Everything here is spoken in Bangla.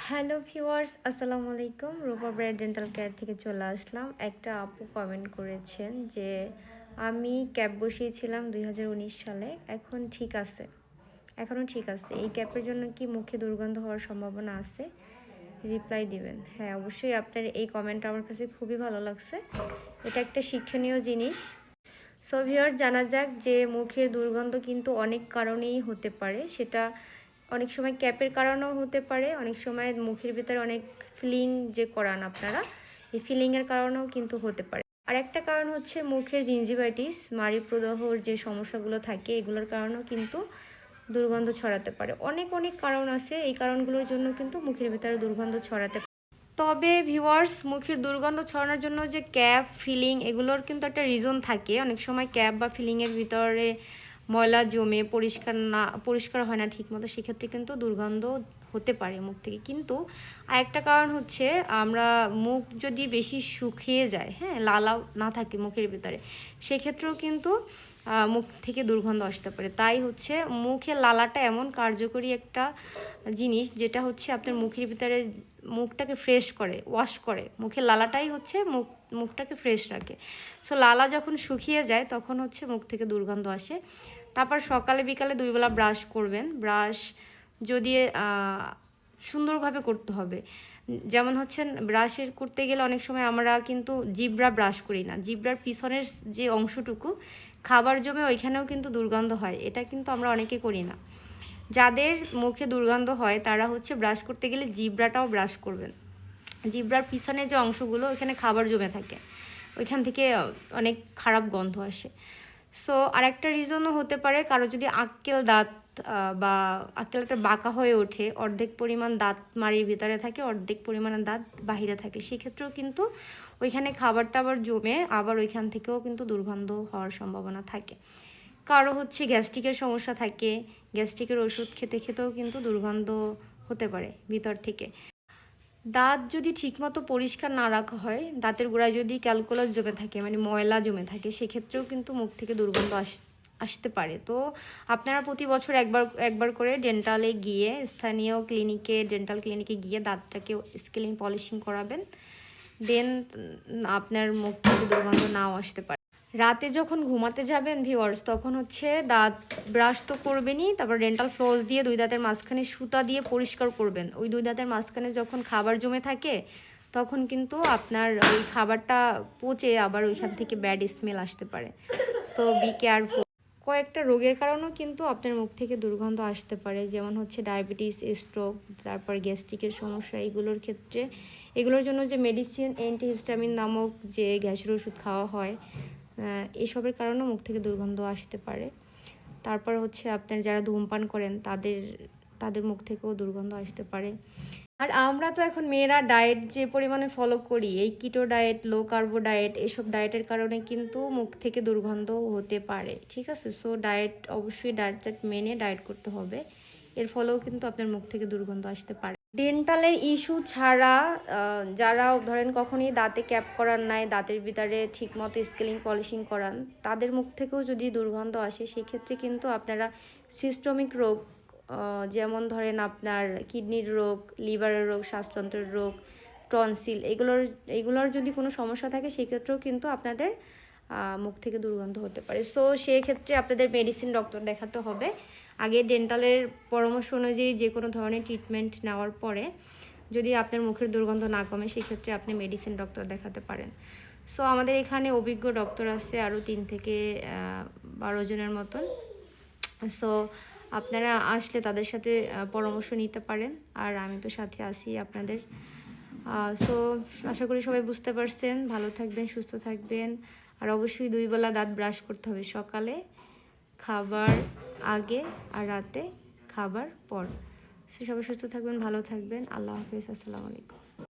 হ্যালো ভিউয়ার্স, আসসালামু আলাইকুম। রূপা ব্রাইট ডেন্টাল কেয়ার থেকে চলে আসলাম। একটা আপু কমেন্ট করেছেন যে আমি ক্যাপ বসিয়েছিলাম 2019 সালে, এখনও ঠিক আছে। এই ক্যাপের জন্য কি মুখে দুর্গন্ধ হওয়ার সম্ভাবনা আছে? রিপ্লাই দিবেন। হ্যাঁ, অবশ্যই আপনার এই কমেন্টটা আমার কাছে খুবই ভালো লাগছে। এটা একটা শিক্ষণীয় জিনিস। সো ভিউয়ার্স, জানা যাক যে মুখের দুর্গন্ধ কিন্তু অনেক কারণেই হতে পারে। সেটা অনেক সময় ক্যাপের কারণেও হতে পারে, অনেক সময় মুখের ভিতরে অনেক ফিলিং যে করান আপনারা, এই ফিলিংয়ের কারণেও কিন্তু হতে পারে। আর একটা কারণ হচ্ছে মুখের জিঞ্জিভাইটিস, মাড়ি প্রদাহর যে সমস্যাগুলো থাকে, এগুলোর কারণেও কিন্তু দুর্গন্ধ ছড়াতে পারে। অনেক অনেক কারণ আছে, এই কারণগুলোর জন্য কিন্তু মুখের ভিতরে দুর্গন্ধ ছড়াতে পারে। তবে ভিউয়ার্স, মুখের দুর্গন্ধ ছড়ানোর জন্য যে ক্যাপ ফিলিং, এগুলোর কিন্তু একটা রিজন থাকে। অনেক সময় ক্যাপ বা ফিলিংয়ের ভিতরে ময়লা জমে পরিষ্কার হয় না ঠিকমতো, সেক্ষেত্রে কিন্তু দুর্গন্ধ হতে পারে মুখ থেকে। কিন্তু আরেকটা কারণ হচ্ছে, আমরা মুখ যদি বেশি শুকিয়ে যায়, হ্যাঁ, লালা না থাকে মুখের ভিতরে, সেক্ষেত্রেও কিন্তু মুখ থেকে দুর্গন্ধ আসতে পারে। তাই হচ্ছে মুখের লালাটা এমন কার্যকরী একটা জিনিস, যেটা হচ্ছে আপনার মুখের ভিতরে মুখটাকে ফ্রেশ করে, ওয়াশ করে। মুখের লালাটাই হচ্ছে মুখটাকে ফ্রেশ রাখে। সো লালা যখন শুকিয়ে যায় তখন হচ্ছে মুখ থেকে দুর্গন্ধ আসে। তারপর সকালে বিকালে 2 বেলা ব্রাশ করবেন। ব্রাশ যদি সুন্দরভাবে করতে হবে। যেমন হচ্ছে ব্রাশের করতে গেলে অনেক সময় আমরা কিন্তু জিব্রা ব্রাশ করি না। জিব্রার পিছনের যে অংশটুকু খাবার জমে, ওইখানেও কিন্তু দুর্গন্ধ হয়। এটা কিন্তু আমরা অনেকে করি না। যাদের মুখে দুর্গন্ধ হয় তারা হচ্ছে ব্রাশ করতে গেলে জিব্রাটাও ব্রাশ করবেন। জিব্রার পিছনে যে অংশগুলো, ওইখানে খাবার জমে থাকে, ওইখান থেকে অনেক খারাপ গন্ধ আসে। সো আরেকটা রিজনও হতে পারে, কারো যদি আক্কেল দাঁত বা আক্কেলটা বাঁকা হয়ে ওঠে, অর্ধেক পরিমাণ দাঁত মাড়ির ভিতরে থাকে, অর্ধেক পরিমাণে দাঁত বাহিরে থাকে, সেক্ষেত্রেও কিন্তু ওইখানে খাবারটা আবার জমে, আবার ওইখান থেকেও কিন্তু দুর্গন্ধ হওয়ার সম্ভাবনা থাকে। কারো হচ্ছে গ্যাস্ট্রিকের সমস্যা থাকে, গ্যাস্ট্রিকের ওষুধ খেতে খেতেও কিন্তু দুর্গন্ধ হতে পারে ভিতর থেকে। দাঁত যদি ঠিকমতো পরিষ্কার না রাখা হয়, দাঁতের গোড়ায় যদি ক্যালকুলাস জমে থাকে, মানে ময়লা জমে থাকে, সেক্ষেত্রেও কিন্তু মুখ থেকে দুর্গন্ধ আসতে পারে। তো আপনারা প্রতি বছর একবার করে ডেন্টালে গিয়ে, স্থানীয় ডেন্টাল ক্লিনিকে গিয়ে দাঁতটাকে স্কেলিং পলিশিং করাবেন। দেন আপনার মুখ থেকে দুর্গন্ধ নাও আসতে পারে। রাতে যখন ঘুমাতে যাবেন ভিউয়ার্স, তখন হচ্ছে দাঁত ব্রাশ তো করবেনই, তারপর ডেন্টাল ফ্লস দিয়ে 2 দাঁতের মাঝখানে সুতা দিয়ে পরিষ্কার করবেন। ওই 2 দাঁতের মাঝখানে যখন খাবার জমে থাকে, তখন কিন্তু আপনার ওই খাবারটা পচে আবার ওইখান থেকে ব্যাড স্মেল আসতে পারে। So be careful. কয়েকটা রোগের কারণেও কিন্তু আপনার মুখ থেকে দুর্গন্ধ আসতে পারে, যেমন হচ্ছে ডায়াবেটিস, স্ট্রোক, তারপর গ্যাস্ট্রিকের সমস্যা। এগুলোর জন্য যে মেডিসিন, অ্যান্টিহিস্টামিন নামক যে গ্যাসের ওষুধ খাওয়া হয়, এসবের কারণেও মুখ থেকে দুর্গন্ধ আসতে পারে। তারপর হচ্ছে আপনার যারা ধূমপান করেন, তাদের মুখ থেকেও দুর্গন্ধ আসতে পারে। আর আমরা তো এখন মেয়েরা ডায়েট যে পরিমাণে ফলো করি, এই কিটো ডায়েট, লো কার্বো ডায়েট, এসব ডায়েটের কারণে কিন্তু মুখ থেকে দুর্গন্ধ হতে পারে। ঠিক আছে, সো অবশ্যই ডায়েট চার্ট মেনে ডায়েট করতে হবে। এর ফলেও কিন্তু আপনার মুখ থেকে দুর্গন্ধ আসতে পারে। ডেন্টালের ইস্যু ছাড়া যারা ধরেন কখনই দাঁতে ক্যাপ করান নাই, দাঁতের ভিতরে ঠিকমতো স্কেলিং পলিশিং করান, তাদের মুখ থেকেও যদি দুর্গন্ধ আসে, সেক্ষেত্রে কিন্তু আপনারা সিস্টেমিক রোগ, যেমন ধরেন আপনার কিডনির রোগ, লিভারের রোগ, শ্বাসতন্ত্রের রোগ, টনসিল, এগুলোর যদি কোনো সমস্যা থাকে, সেক্ষেত্রেও কিন্তু আপনাদের মুখ থেকে দুর্গন্ধ হতে পারে। সো সেক্ষেত্রে আপনাদের মেডিসিন ডক্টর দেখাতে হবে। আগে ডেন্টালের পরামর্শ অনুযায়ী যে কোনো ধরনের ট্রিটমেন্ট নেওয়ার পরে যদি আপনার মুখের দুর্গন্ধ না কমে, সেক্ষেত্রে আপনি মেডিসিন ডক্টর দেখাতে পারেন। সো আমাদের এখানে অভিজ্ঞ ডক্টর আছে আরও 3 থেকে 12 জনের মতন। সো আপনারা আসলে তাদের সাথে পরামর্শ নিতে পারেন। আর আমি তো সাথে আছি আপনাদের। সো আশা করি সবাই বুঝতে পারছেন। ভালো থাকবেন, সুস্থ থাকবেন। আর অবশ্যই 2 বেলা দাঁত ব্রাশ করতে হবে, সকালে খাবার আগে আর রাতে খাবার পর। সো সবাই সুস্থ থাকবেন, ভালো থাকবেন। আল্লাহ হাফেজ, আসসালামু আলাইকুম।